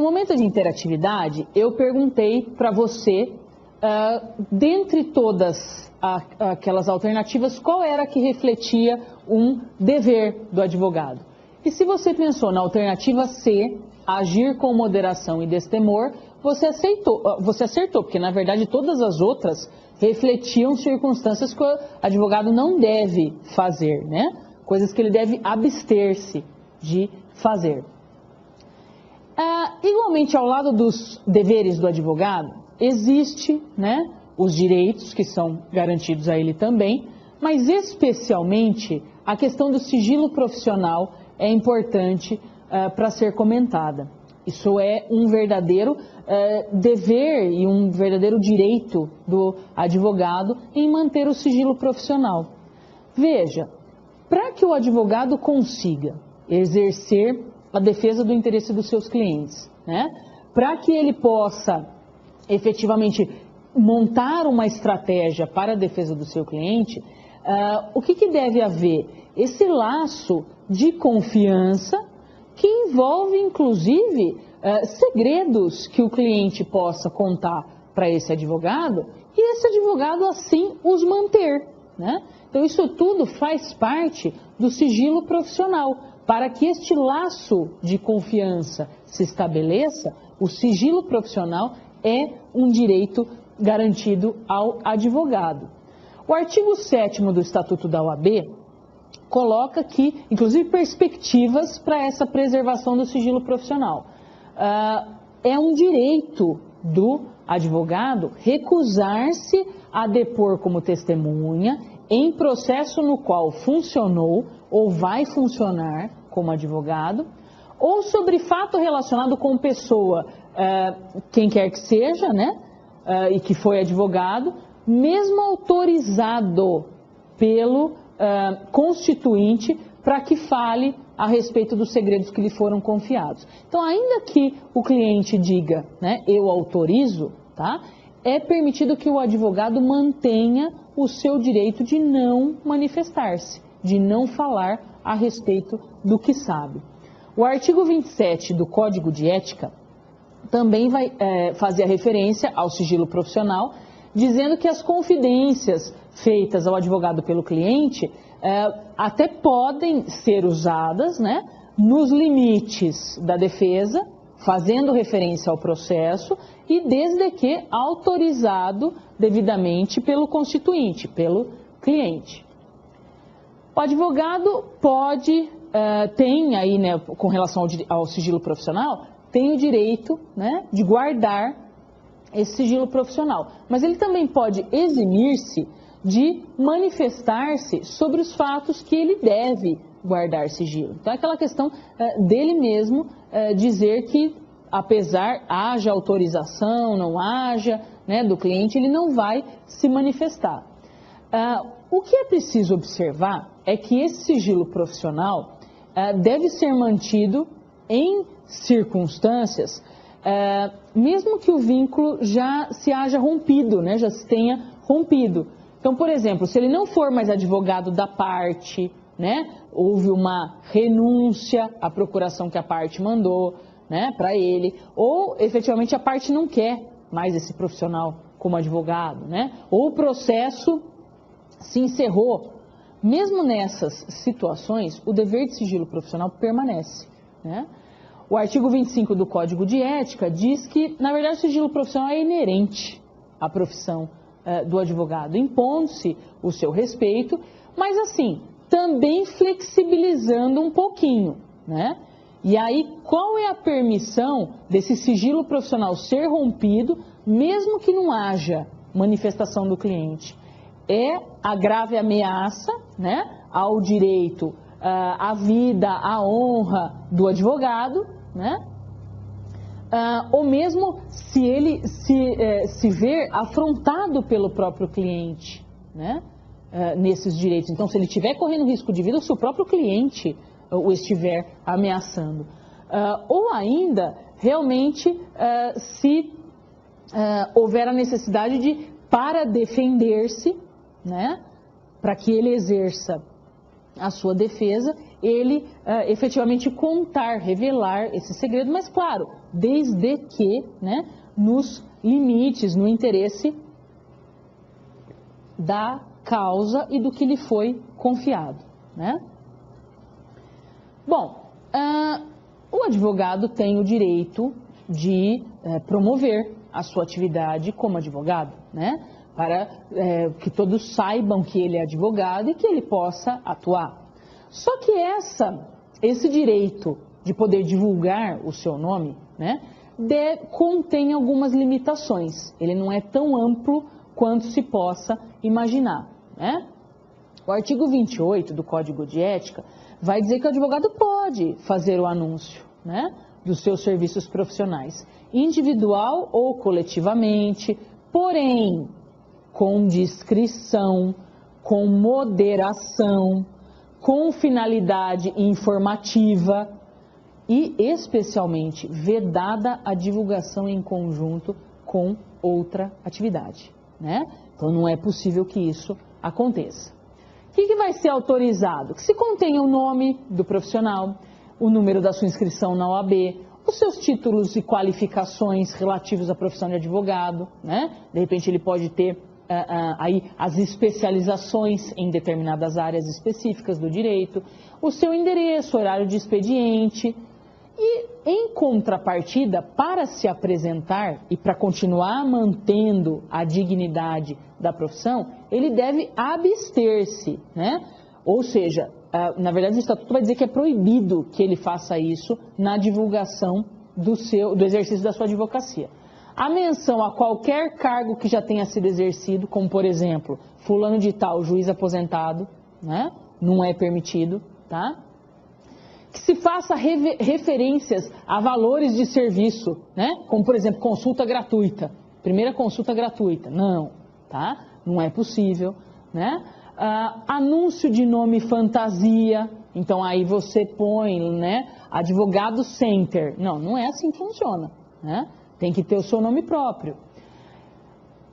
No momento de interatividade, eu perguntei para você, dentre todas aquelas alternativas, qual era a que refletia um dever do advogado. E se você pensou na alternativa C, agir com moderação e destemor, você acertou, porque na verdade todas as outras refletiam circunstâncias que o advogado não deve fazer, né? Coisas que ele deve abster-se de fazer. Igualmente, ao lado dos deveres do advogado, existe, né, os direitos que são garantidos a ele também, mas especialmente a questão do sigilo profissional é importante para ser comentada. Isso é um verdadeiro dever e um verdadeiro direito do advogado em manter o sigilo profissional. Veja, para que o advogado consiga exercer a defesa do interesse dos seus clientes, né? Para que ele possa efetivamente montar uma estratégia para a defesa do seu cliente, o que deve haver? Esse laço de confiança que envolve, inclusive, segredos que o cliente possa contar para esse advogado e esse advogado, assim, os manter, né? Então, isso tudo faz parte do sigilo profissional. Para que este laço de confiança se estabeleça, o sigilo profissional é um direito garantido ao advogado. O artigo 7º do Estatuto da OAB coloca aqui, inclusive, perspectivas para essa preservação do sigilo profissional. É um direito do advogado recusar-se a depor como testemunha em processo no qual funcionou ou vai funcionar como advogado, ou sobre fato relacionado com pessoa, quem quer que seja, né, e que foi advogado, mesmo autorizado pelo constituinte para que fale a respeito dos segredos que lhe foram confiados. Então, ainda que o cliente diga, né, eu autorizo, tá, é permitido que o advogado mantenha o seu direito de não manifestar-se, de não falar a respeito do que sabe. O artigo 27 do Código de Ética também vai fazer a referência ao sigilo profissional, dizendo que as confidências feitas ao advogado pelo cliente até podem ser usadas, né, nos limites da defesa, fazendo referência ao processo e desde que autorizado devidamente pelo constituinte, pelo cliente. O advogado tem aí, né, com relação ao sigilo profissional, tem o direito, né, de guardar esse sigilo profissional, mas ele também pode eximir-se de manifestar-se sobre os fatos que ele deve guardar sigilo. Então, é aquela questão dele mesmo dizer que, apesar haja autorização, não haja, né, do cliente, ele não vai se manifestar. O que é preciso observar é que esse sigilo profissional deve ser mantido em circunstâncias, mesmo que o vínculo já se haja rompido, né, já se tenha rompido. Então, por exemplo, se ele não for mais advogado da parte, né, houve uma renúncia à procuração que a parte mandou, né, para ele, ou efetivamente a parte não quer mais esse profissional como advogado, né, ou o processo se encerrou. Mesmo nessas situações, o dever de sigilo profissional permanece, né? O artigo 25 do Código de Ética diz que, na verdade, o sigilo profissional é inerente à profissão do advogado, impondo-se o seu respeito, mas assim, também flexibilizando um pouquinho, né? E aí, qual é a permissão desse sigilo profissional ser rompido, mesmo que não haja manifestação do cliente? É a grave ameaça, né, ao direito, à vida, à honra do advogado, né? Ou mesmo se ele se ver afrontado pelo próprio cliente, né, nesses direitos. Então, se ele estiver correndo risco de vida, ou se o próprio cliente o estiver ameaçando. Ou ainda, realmente, se houver a necessidade de, para defender-se, né, para que ele exerça a sua defesa, ele efetivamente contar, revelar esse segredo, mas claro, desde que, né, nos limites, no interesse da causa e do que lhe foi confiado, né? Bom, o advogado tem o direito de promover a sua atividade como advogado, né? Para que todos saibam que ele é advogado e que ele possa atuar. Só que esse direito de poder divulgar o seu nome, né, contém algumas limitações. Ele não é tão amplo quanto se possa imaginar, né? O artigo 28 do Código de Ética vai dizer que o advogado pode fazer o anúncio, né, dos seus serviços profissionais, individual ou coletivamente, porém com discrição, com moderação, com finalidade informativa e, especialmente, vedada a divulgação em conjunto com outra atividade, né? Então, não é possível que isso aconteça. O que vai ser autorizado? Que se contenha o nome do profissional, o número da sua inscrição na OAB, os seus títulos e qualificações relativos à profissão de advogado, né? De repente ele pode ter aí as especializações em determinadas áreas específicas do direito, o seu endereço, horário de expediente e, em contrapartida, para se apresentar e para continuar mantendo a dignidade da profissão, ele deve abster-se, né? Ou seja, na verdade o Estatuto vai dizer que é proibido que ele faça isso na divulgação do exercício da sua advocacia. A menção a qualquer cargo que já tenha sido exercido, como por exemplo, fulano de tal, juiz aposentado, né? Não é permitido, tá? Que se faça referências a valores de serviço, né? Como por exemplo, consulta gratuita, primeira consulta gratuita, não, tá? Não é possível, né? Anúncio de nome fantasia, então aí você põe, né, advogado center, não é assim que funciona, né? Tem que ter o seu nome próprio.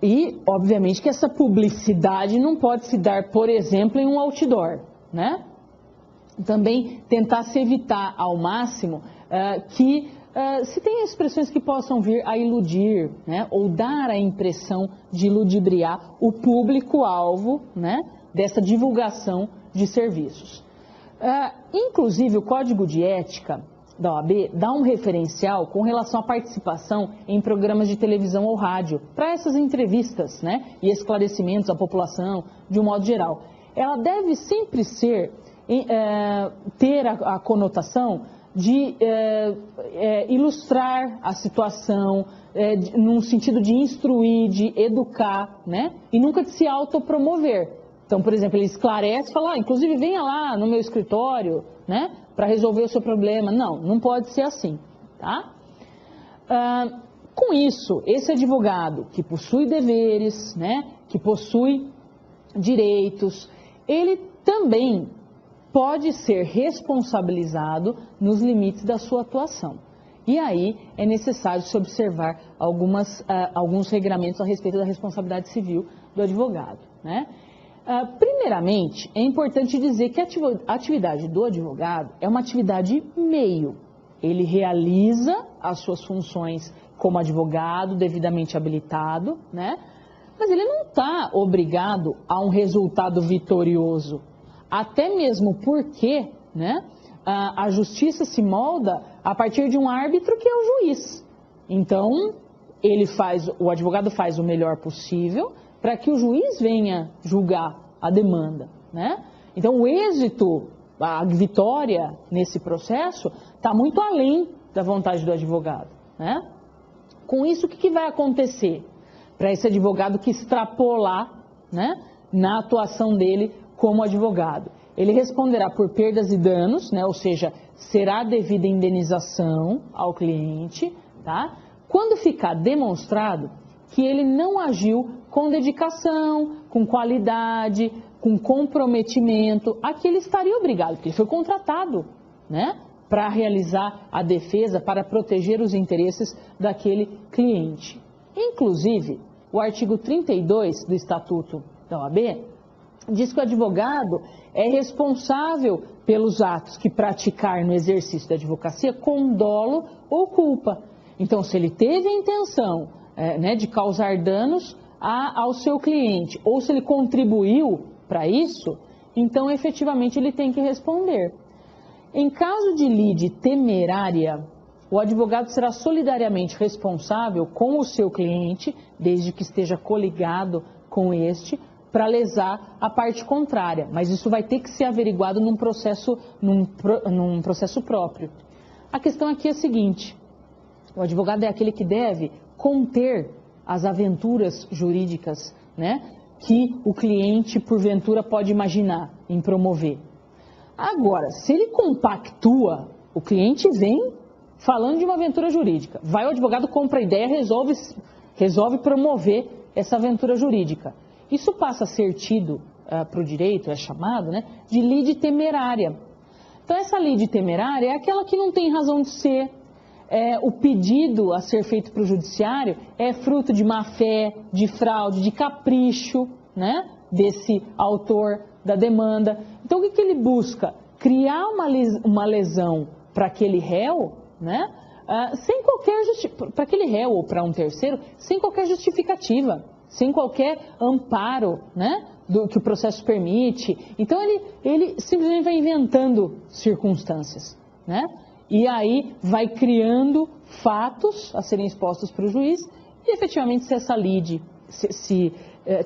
E, obviamente, que essa publicidade não pode se dar, por exemplo, em um outdoor, né? Também tentar se evitar ao máximo que se tenha expressões que possam vir a iludir, né? Ou dar a impressão de ludibriar o público-alvo, né? Dessa divulgação de serviços. Inclusive, o Código de Ética da OAB dá um referencial com relação à participação em programas de televisão ou rádio, para essas entrevistas, né, e esclarecimentos à população de um modo geral. Ela deve sempre ter a conotação de ilustrar a situação, num sentido de instruir, de educar, né, e nunca de se autopromover. Então, por exemplo, ele esclarece e fala, inclusive venha lá no meu escritório, né, para resolver o seu problema. Não pode ser assim, tá? Com isso, esse advogado que possui deveres, né, que possui direitos, ele também pode ser responsabilizado nos limites da sua atuação. E aí é necessário se observar alguns regramentos a respeito da responsabilidade civil do advogado, né? Primeiramente, é importante dizer que a atividade do advogado é uma atividade meio. Ele realiza as suas funções como advogado, devidamente habilitado, né? Mas ele não está obrigado a um resultado vitorioso. Até mesmo porque, né, a justiça se molda a partir de um árbitro que é o juiz. Então, o advogado faz o melhor possível para que o juiz venha julgar a demanda, né? Então, o êxito, a vitória nesse processo está muito além da vontade do advogado, né? Com isso, o que vai acontecer para esse advogado que extrapolar, né, na atuação dele como advogado? Ele responderá por perdas e danos, né? Ou seja, será devida indenização ao cliente, tá? Quando ficar demonstrado que ele não agiu com dedicação, com qualidade, com comprometimento, a que ele estaria obrigado, porque ele foi contratado, né, para realizar a defesa, para proteger os interesses daquele cliente. Inclusive, o artigo 32 do Estatuto da OAB diz que o advogado é responsável pelos atos que praticar no exercício da advocacia com dolo ou culpa. Então, se ele teve a intenção de causar danos ao seu cliente, ou se ele contribuiu para isso, então efetivamente ele tem que responder. Em caso de lide temerária, o advogado será solidariamente responsável com o seu cliente, desde que esteja coligado com este, para lesar a parte contrária, mas isso vai ter que ser averiguado num processo próprio. A questão aqui é a seguinte: o advogado é aquele que deve conter as aventuras jurídicas, que o cliente, porventura, pode imaginar em promover. Agora, se ele compactua, o cliente vem falando de uma aventura jurídica, vai o advogado, compra a ideia, resolve promover essa aventura jurídica. Isso passa a ser tido para o direito, é chamado, de lide temerária. Então, essa lide temerária é aquela que não tem razão de ser. O pedido a ser feito para o judiciário é fruto de má-fé, de fraude, de capricho, desse autor da demanda. Então, o que ele busca? Criar uma lesão para aquele réu, sem qualquer para aquele réu ou para um terceiro, sem qualquer justificativa, sem qualquer amparo, do que o processo permite. Então, ele simplesmente vai inventando circunstâncias, E aí vai criando fatos a serem expostos para o juiz e, efetivamente, se essa lide, se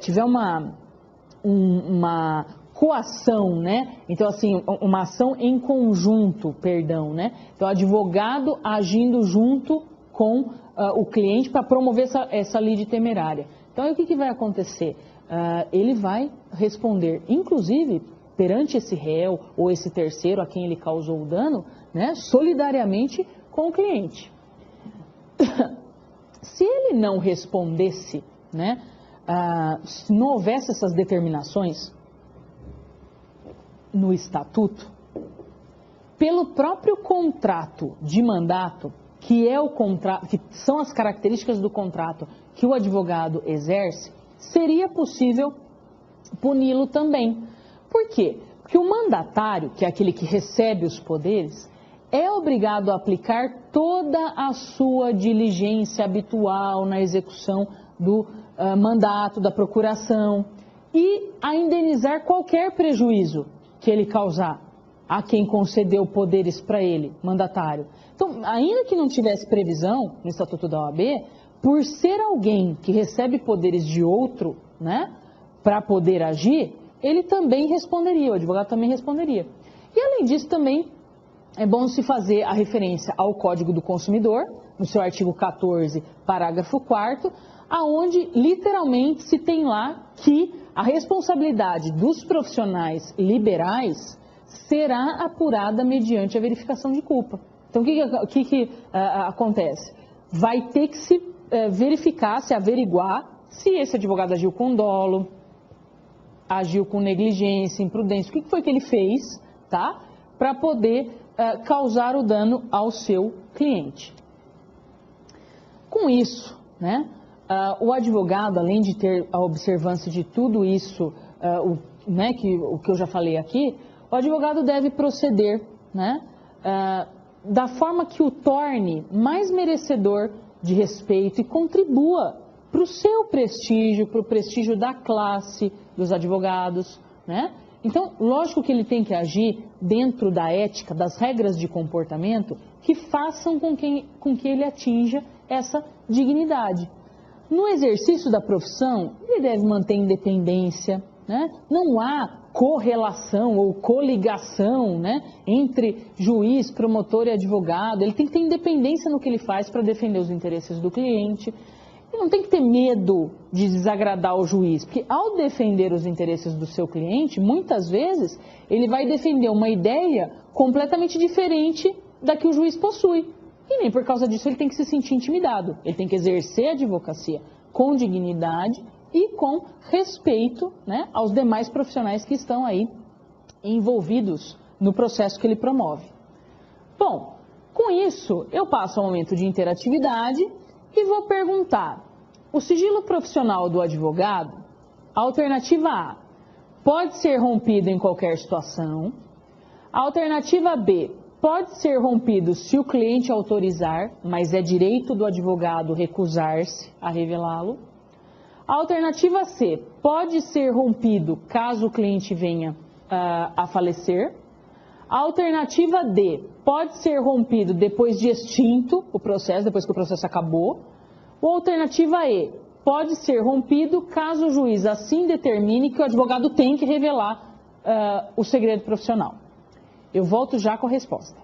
tiver uma coação, Então, assim, uma ação em conjunto, Então, o advogado agindo junto com o cliente para promover essa lide temerária. Então, aí o que vai acontecer? Ele vai responder, inclusive, perante esse réu ou esse terceiro a quem ele causou o dano, solidariamente com o cliente. Se ele não respondesse, se não houvesse essas determinações no estatuto, pelo próprio contrato de mandato, que são as características do contrato que o advogado exerce, seria possível puni-lo também. Por quê? Porque o mandatário, que é aquele que recebe os poderes, é obrigado a aplicar toda a sua diligência habitual na execução do mandato, da procuração, e a indenizar qualquer prejuízo que ele causar a quem concedeu poderes para ele, mandatário. Então, ainda que não tivesse previsão no Estatuto da OAB, por ser alguém que recebe poderes de outro, para poder agir, ele também responderia, o advogado também responderia. E além disso também é bom se fazer a referência ao Código do Consumidor, no seu artigo 14, parágrafo 4º, aonde literalmente se tem lá que a responsabilidade dos profissionais liberais será apurada mediante a verificação de culpa. Então, o que acontece? Vai ter que se verificar, se averiguar se esse advogado agiu com dolo, agiu com negligência, imprudência, o que foi que ele fez, para poder causar o dano ao seu cliente. Com isso, o advogado, além de ter a observância de tudo isso, o que eu já falei aqui, o advogado deve proceder, da forma que o torne mais merecedor de respeito e contribua para o seu prestígio, para o prestígio da classe dos advogados, Então, lógico que ele tem que agir dentro da ética, das regras de comportamento que façam com que ele atinja essa dignidade. No exercício da profissão, ele deve manter independência, Não há correlação ou coligação, entre juiz, promotor e advogado. Ele tem que ter independência no que ele faz para defender os interesses do cliente. Ele não tem que ter medo de desagradar o juiz, porque ao defender os interesses do seu cliente, muitas vezes ele vai defender uma ideia completamente diferente da que o juiz possui. E nem por causa disso ele tem que se sentir intimidado. Ele tem que exercer a advocacia com dignidade e com respeito, aos demais profissionais que estão aí envolvidos no processo que ele promove. Bom, com isso eu passo ao momento de interatividade e vou perguntar: o sigilo profissional do advogado, alternativa A, pode ser rompido em qualquer situação. A alternativa B, pode ser rompido se o cliente autorizar, mas é direito do advogado recusar-se a revelá-lo. A alternativa C, pode ser rompido caso o cliente venha a falecer. A alternativa D, pode ser rompido depois de extinto o processo, depois que o processo acabou. Ou a alternativa E, pode ser rompido caso o juiz assim determine que o advogado tem que revelar o segredo profissional. Eu volto já com a resposta.